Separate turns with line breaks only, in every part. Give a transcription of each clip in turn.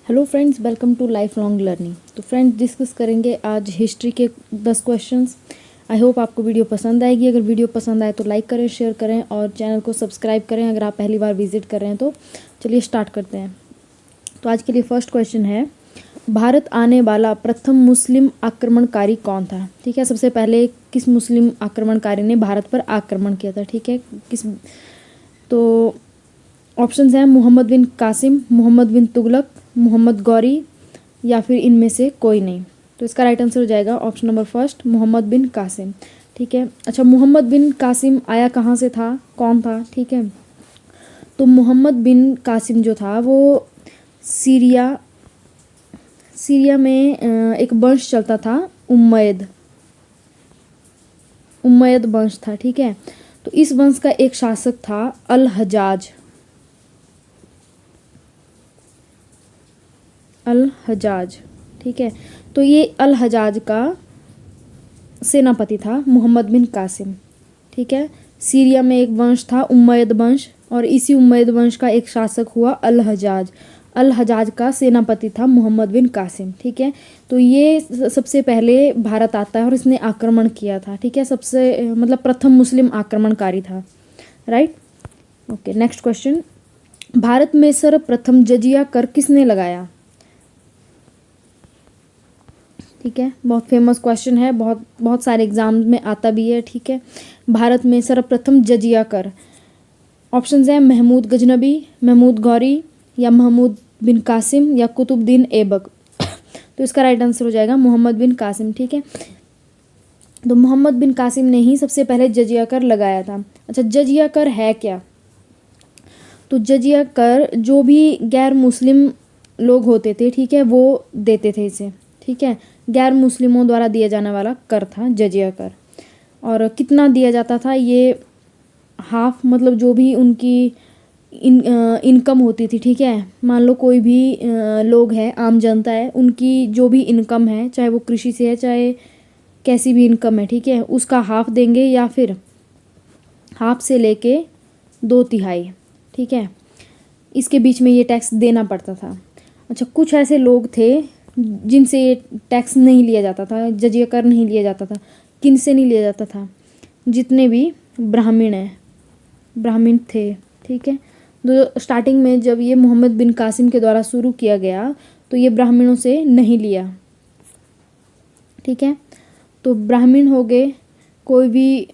Hello friends, welcome to life long learning. तो friends, discuss करेंगे आज हिस्ट्री के 10 क्वेश्चंस। आई होप आपको वीडियो पसंद आएगी। अगर वीडियो पसंद आए तो लाइक करें, शेयर करें और चैनल को सब्सक्राइब करें अगर आप पहली बार विजिट कर रहे हैं तो। चलिए स्टार्ट करते हैं। तो आज के लिए फर्स्ट क्वेश्चन है, भारत आने वाला प्रथम मुस्लिम आक्रमणकारी कौन था? ठीक है, सबसे पहले किस मुस्लिम आक्रमणकारी ने भारत पर आक्रमण किया था? ठीक है, किस? तो ऑप्शंस हैं मोहम्मद बिन कासिम, मोहम्मद बिन तुगलक, मोहम्मद गौरी या फिर इनमें से कोई नहीं। तो इसका राइट आंसर हो जाएगा ऑप्शन नंबर फर्स्ट, मोहम्मद बिन कासिम। ठीक है, अच्छा मोहम्मद बिन कासिम आया कहाँ से था, कौन था? ठीक है, तो मोहम्मद बिन कासिम जो था वो सीरिया में एक वंश चलता था, उम्मयद वंश था। ठीक है, तो इस वंश का एक शासक था अल हजाज। ठीक है, तो ये अल हजाज का सेनापति था मोहम्मद बिन कासिम। ठीक है, सीरिया में एक वंश था उम्मयद वंश और इसी उम्मयद वंश का एक शासक हुआ अल हजाज का सेनापति था मोहम्मद बिन कासिम। ठीक है, तो ये सबसे पहले भारत आता है और इसने आक्रमण किया था। ठीक है, सबसे मतलब प्रथम मुस्लिम आक्रमणकारी था। Right, okay. Next question, Bharat में सर्वप्रथम जजिया कर किसने लगाया? ठीक है, बहुत फेमस क्वेश्चन है, बहुत सारे एग्जाम में आता भी है। ठीक है, भारत में सर्वप्रथम जजिया कर, ऑप्शंस हैं महमूद गजनबी, महमूद गौरी या महमूद बिन कासिम या कुतुबुद्दीन ऐबक। तो इसका राइट आंसर हो जाएगा मोहम्मद बिन कासिम। ठीक है, तो मोहम्मद बिन कासिम ने ही सबसे पहले जजिया कर लगाया था। अच्छा, जजिया कर है क्या? तो जजिया कर जो भी गैर मुस्लिम लोग होते थे, ठीक है, वो देते थे इसे। ठीक है, गैर मुस्लिमों द्वारा दिया जाने वाला कर था जजिया कर। और कितना दिया जाता था? ये हाफ, मतलब जो भी उनकी इनकम होती थी। ठीक है, मान लो कोई भी लोग हैं, आम जनता है, उनकी जो भी इनकम है, चाहे वो कृषि से है चाहे कैसी भी इनकम है, ठीक है, उसका हाफ देंगे या फिर हाफ से लेके 2/3। ठीक है, इसके बीच में ये टैक्स देना पड़ता था। अच्छा, कुछ ऐसे लोग थे जिनसे ये टैक्स नहीं लिया जाता था, जजिया कर नहीं लिया जाता था। किन से नहीं लिया जाता था? जितने भी ब्राह्मण थे। ठीक है, तो स्टार्टिंग में जब ये मोहम्मद बिन कासिम के द्वारा शुरू किया गया तो ये ब्राह्मणों से नहीं लिया। ठीक है, तो ब्राह्मण हो गए, कोई भी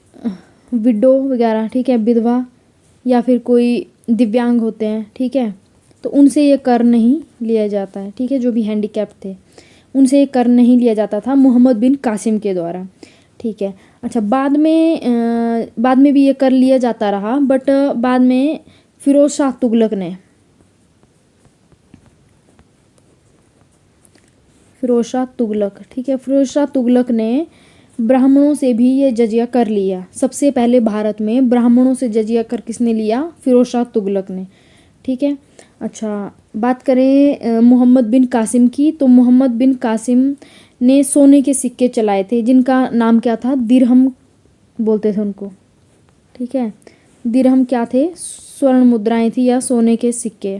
विडो वगैरह, ठीक है, विधवा या फिर कोई दिव्यांग होते हैं, ठीक है, तो उनसे ये कर नहीं लिया जाता है। ठीक है, जो भी हैंडीकैप थे उनसे ये कर नहीं लिया जाता था मोहम्मद बिन कासिम के द्वारा। ठीक है, अच्छा बाद में भी ये कर लिया जाता रहा, बट बाद में फिरोज शाह तुगलक ने ठीक है, फिरोज शाह तुगलक ने ब्राह्मणों से भी ये जजिया कर लिया। सबसे पहले भारत में ब्राह्मणों से जजिया कर किसने लिया? फिरोज शाह तुगलक ने। ठीक है, अच्छा बात करें मोहम्मद बिन कासिम की, तो मोहम्मद बिन कासिम ने सोने के सिक्के चलाए थे जिनका नाम क्या था? दिरहम बोलते थे उनको। ठीक है, दिरहम क्या थे? स्वर्ण मुद्राएं थी या सोने के सिक्के।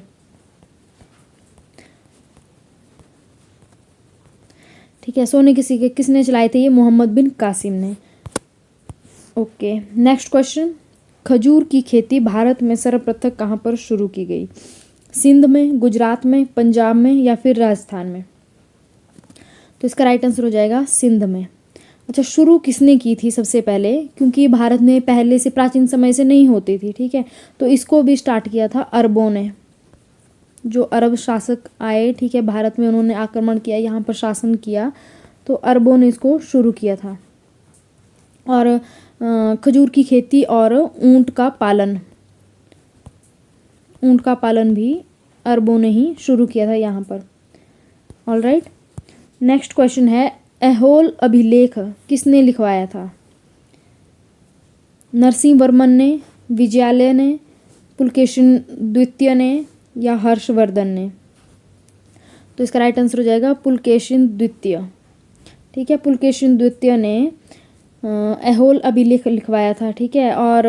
ठीक है, सोने के सिक्के किसने चलाए थे? ये मोहम्मद बिन कासिम ने। ओके, नेक्स्ट क्वेश्चन, खजूर की खेती भारत में सर्वप्रथम कहाँ पर शुरू की गई? सिंध में, गुजरात में, पंजाब में या फिर राजस्थान में? तो इसका राइट आंसर हो जाएगा सिंध में। अच्छा, शुरू किसने की थी सबसे पहले? क्योंकि भारत में पहले से प्राचीन समय से नहीं होती थी। ठीक है, तो इसको भी स्टार्ट किया था अरबों ने। जो अरब शासक आए, ठीक है, भारत में, उन्होंने आक्रमण किया, यहाँ पर शासन किया, तो अरबों ने इसको शुरू किया था। और खजूर की खेती और ऊंट का पालन भी अरबों ने ही शुरू किया था यहाँ पर। ऑल राइट, नेक्स्ट क्वेश्चन है, ऐहोल अभिलेख किसने लिखवाया था? नरसिंह वर्मन ने, विजयालय ने, पुलकेशिन द्वितीय ने या हर्षवर्धन ने? तो इसका राइट आंसर हो जाएगा पुलकेशिन द्वितीय। ठीक है, पुलकेशिन द्वितीय ने ऐहोल अभिलेख लिखवाया था। ठीक है, और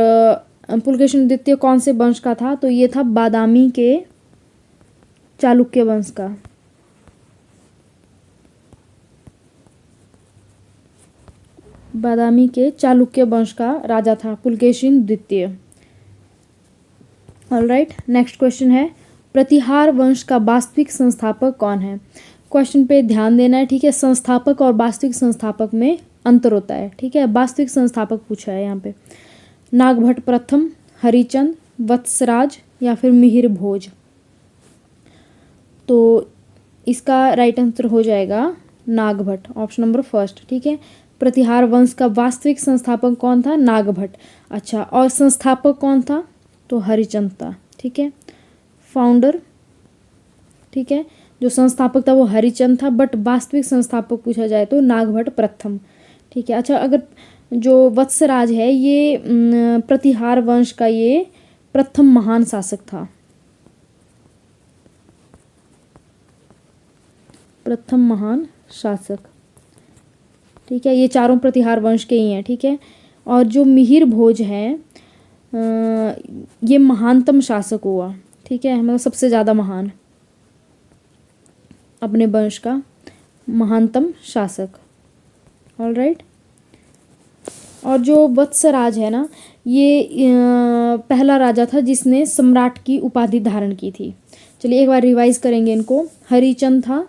पुलकेशिन द्वितीय कौन से वंश का था? तो ये था बादामी के चालुक्य वंश का। बादामी के चालुक्य वंश का राजा था, पुलकेशिन द्वितीय। ऑलराइट, नेक्स्ट क्वेश्चन है प्रतिहार वंश का वास्तविक संस्थापक कौन है। क्वेश्चन पे ध्यान देना है, ठीक है। संस्थापक और वास्तविक संस्थापक में अंतर होता है, ठीक है। वास्तविक संस्थापक पूछा है यहाँ पे। नागभट्ट प्रथम, हरिचंद, वत्सराज या फिर मिहिर भोज। तो इसका राइट आंसर हो जाएगा नागभट्ट, ऑप्शन नंबर फर्स्ट, ठीक है। प्रतिहार वंश का वास्तविक संस्थापक कौन था? नागभट्ट। अच्छा, और संस्थापक कौन था? तो हरिचंद था, ठीक है। फाउंडर, ठीक है, जो संस्थापक था वो हरिचंद था, बट वास्तविक संस्थापक पूछा जाए तो नागभट्ट प्रथम, ठीक है। अच्छा, अगर जो वत्सराज है ये प्रतिहार वंश का ये प्रथम महान शासक था, प्रथम महान शासक, ठीक है। ये चारों प्रतिहार वंश के ही हैं, ठीक है। और जो मिहिर भोज है ये महानतम शासक हुआ, ठीक है, मतलब सबसे ज़्यादा महान, अपने वंश का महानतम शासक। ऑलराइट, और जो वत्सराज है ना ये पहला राजा था जिसने सम्राट की उपाधि धारण की थी। चलिए एक बार रिवाइज करेंगे इनको। हरिचंद था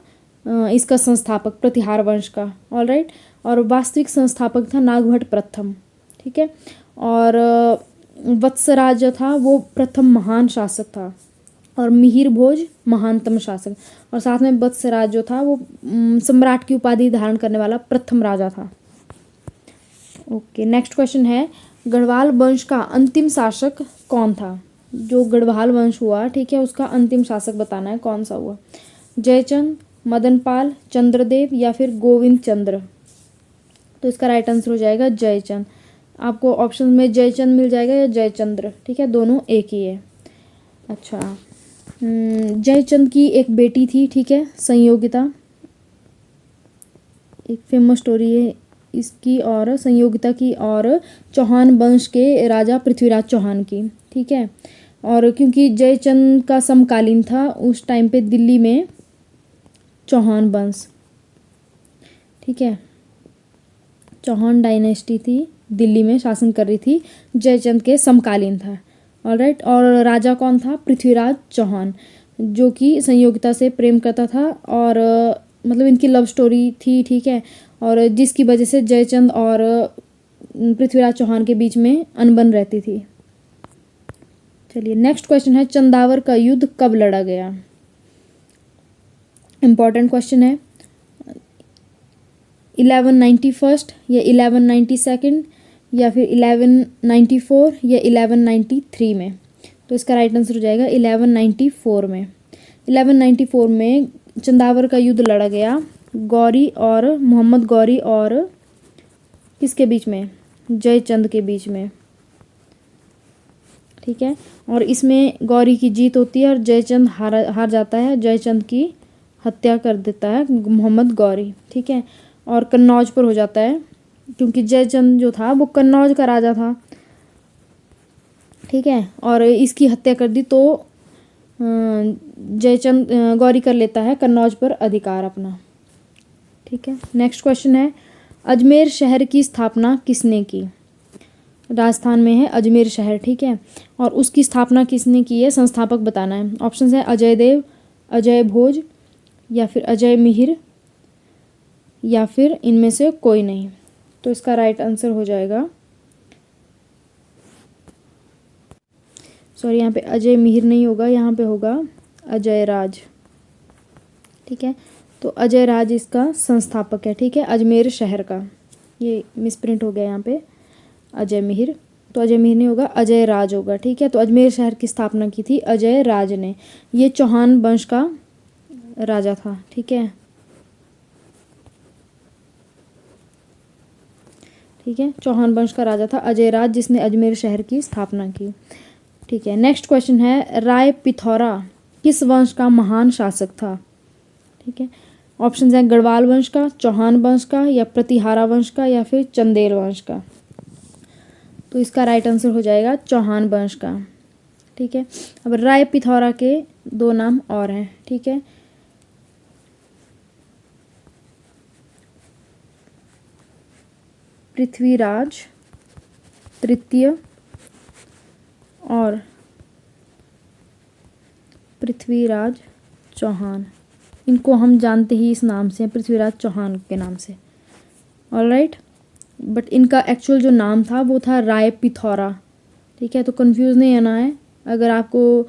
इसका संस्थापक प्रतिहार वंश का, ऑलराइट, और वास्तविक संस्थापक था नागभट्ट प्रथम, ठीक है। और वत्सराज जो था वो प्रथम महान शासक था, और मिहिर भोज महानतम शासक, और साथ में वत्सराज जो था वो सम्राट की उपाधि धारण करने वाला प्रथम राजा था। ओके, नेक्स्ट क्वेश्चन है गढ़वाल वंश का अंतिम शासक कौन था। जो गढ़वाल वंश हुआ, ठीक है, उसका अंतिम शासक बताना है कौन सा हुआ। जयचंद, मदनपाल, चंद्रदेव या फिर गोविंद चंद्र। तो इसका राइट आंसर हो जाएगा जयचंद। आपको ऑप्शन में जयचंद मिल जाएगा या जयचंद्र, ठीक है, दोनों एक ही है। अच्छा, जयचंद की एक बेटी थी, ठीक है, संयोगिता, एक फेमस स्टोरी है इसकी, और संयोगिता की, और चौहान वंश के राजा पृथ्वीराज चौहान की, ठीक है। और क्योंकि जयचंद का समकालीन था उस टाइम पे दिल्ली में चौहान वंश, ठीक है, चौहान डायनेस्टी थी, दिल्ली में शासन कर रही थी, जयचंद के समकालीन था। ऑलराइट, और राजा कौन था? पृथ्वीराज चौहान, जो कि संयोगिता से प्रेम करता था, और मतलब इनकी लव स्टोरी थी, ठीक है, और जिसकी वजह से जयचंद और पृथ्वीराज चौहान के बीच में अनबन रहती थी। चलिए नेक्स्ट क्वेश्चन है चंदावर का युद्ध कब लड़ा गया। इम्पॉर्टेंट क्वेश्चन है। 1191 या 1192 या फिर 1194 या 1193 में। तो इसका राइट आंसर हो जाएगा 1194 में। 1194 में चंदावर का युद्ध लड़ा गया गौरी और मोहम्मद गौरी और किसके बीच में? जयचंद के बीच में, ठीक है। और इसमें गौरी की जीत होती है और जयचंद हार जाता है, जयचंद की हत्या कर देता है मोहम्मद गौरी, ठीक है। और कन्नौज पर हो जाता है क्योंकि जयचंद जो था वो कन्नौज का राजा था, ठीक है, और इसकी हत्या कर दी तो जयचंद गौरी कर लेता है कन्नौज पर अधिकार अपना, ठीक है। नेक्स्ट क्वेश्चन है अजमेर शहर की स्थापना किसने की। राजस्थान में है अजमेर शहर, ठीक है, और उसकी स्थापना किसने की है, संस्थापक बताना है। ऑप्शन है अजय देव, अजय भोज या फिर अजय मिहिर या फिर इनमें से कोई नहीं। तो इसका राइट आंसर हो जाएगा, सॉरी यहाँ पे अजय मिहिर नहीं होगा, यहाँ पे होगा अजय राज, ठीक है। तो अजय राज इसका संस्थापक है, ठीक है, अजमेर शहर का। ये मिसप्रिंट हो गया यहाँ पे अजय मिहिर, तो अजय मिहिर नहीं होगा, अजय राज होगा, ठीक है। तो अजमेर शहर की स्थापना की थी अजय राज ने। ये चौहान वंश का राजा था, ठीक है, ठीक है, चौहान वंश का राजा था अजय राज जिसने अजमेर शहर की स्थापना की, ठीक है। नेक्स्ट क्वेश्चन है राय पिथौरा किस वंश का महान शासक था, ठीक है। ऑप्शन है गढ़वाल वंश का, चौहान वंश का या प्रतिहारा वंश का या फिर चंदेल वंश का। तो इसका राइट आंसर हो जाएगा चौहान वंश का, ठीक है। अब राय पिथौरा के दो नाम और हैं, ठीक है। पृथ्वीराज तृतीय और पृथ्वीराज चौहान। इनको हम जानते ही इस नाम से, पृथ्वीराज चौहान के नाम से। ऑलराइट, बट इनका एक्चुअल जो नाम था वो था राय पिथौरा। ठीक है, तो कंफ्यूज नहीं होना है। अगर आपको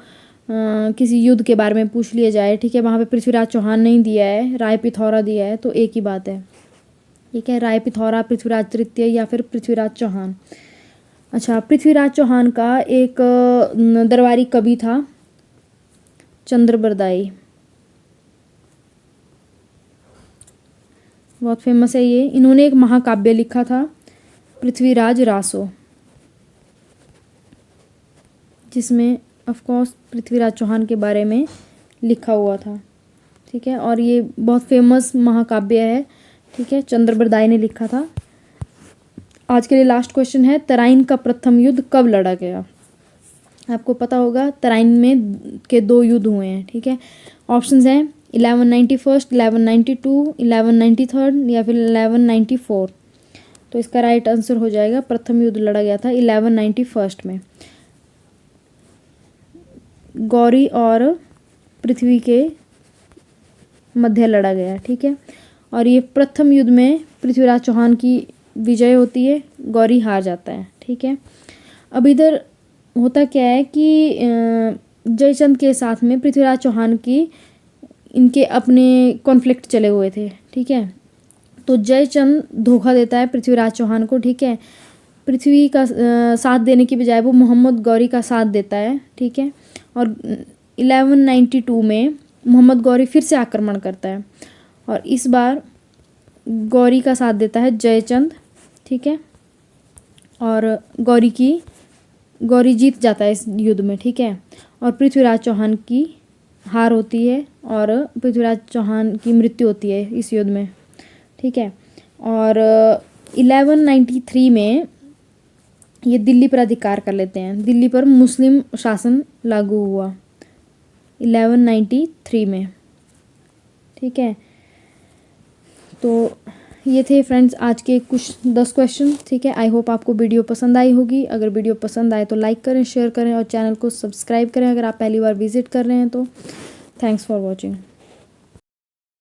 किसी युद्ध के बारे में पूछ लिया जाए, ठीक है, वहाँ पे पृथ्वीराज चौहान नहीं दिया है, राय पिथौरा दिया है, तो एक ही बात है। ठीक है, राय पिथौरा, पृथ्वीराज तृतीय या फिर पृथ्वीराज चौहान। अच्छा, पृथ्वीराज चौहान का एक दरबारी कवि था चंद्रबरदाई, बहुत फेमस है ये। इन्होंने एक महाकाव्य लिखा था पृथ्वीराज रासो, जिसमें ऑफ कोर्स पृथ्वीराज चौहान के बारे में लिखा हुआ था। ठीक है, और ये बहुत फेमस महाकाव्य है। ठीक है, चंद्रबरदाई ने लिखा था। आज के लिए लास्ट क्वेश्चन है, तराइन का प्रथम युद्ध कब लड़ा गया? आपको पता होगा तराइन में के 2 युद्ध हुए हैं। ठीक है, ऑप्शंस हैं 1191, 1192, 1193 या फिर 1194। तो इसका राइट आंसर हो जाएगा, प्रथम युद्ध लड़ा गया था 1191 में, गौरी और पृथ्वी के मध्य लड़ा गया। ठीक है, और ये प्रथम युद्ध में पृथ्वीराज चौहान की विजय होती है, गौरी हार जाता है। ठीक है, अब इधर होता क्या है कि जयचंद के साथ में पृथ्वीराज चौहान की इनके अपने कॉन्फ्लिक्ट चले हुए थे। ठीक है, तो जयचंद धोखा देता है पृथ्वीराज चौहान को। ठीक है, पृथ्वी का साथ देने की बजाय वो मोहम्मद गौरी का साथ देता है। ठीक है, और 1192 में मोहम्मद गौरी फिर से आक्रमण करता है और इस बार गौरी का साथ देता है जयचंद। ठीक है, और गौरी जीत जाता है इस युद्ध में। ठीक है, और पृथ्वीराज चौहान की हार होती है और पृथ्वीराज चौहान की मृत्यु होती है इस युद्ध में। ठीक है, और 1193 में ये दिल्ली पर अधिकार कर लेते हैं, दिल्ली पर मुस्लिम शासन लागू हुआ 1193 में। ठीक है, तो ये थे फ्रेंड्स आज के कुछ 10 क्वेश्चन। ठीक है, आई होप आपको वीडियो पसंद आई होगी। अगर वीडियो पसंद आए तो लाइक करें, शेयर करें और चैनल को सब्सक्राइब करें अगर आप पहली बार विजिट कर रहे हैं तो। Thanks for watching.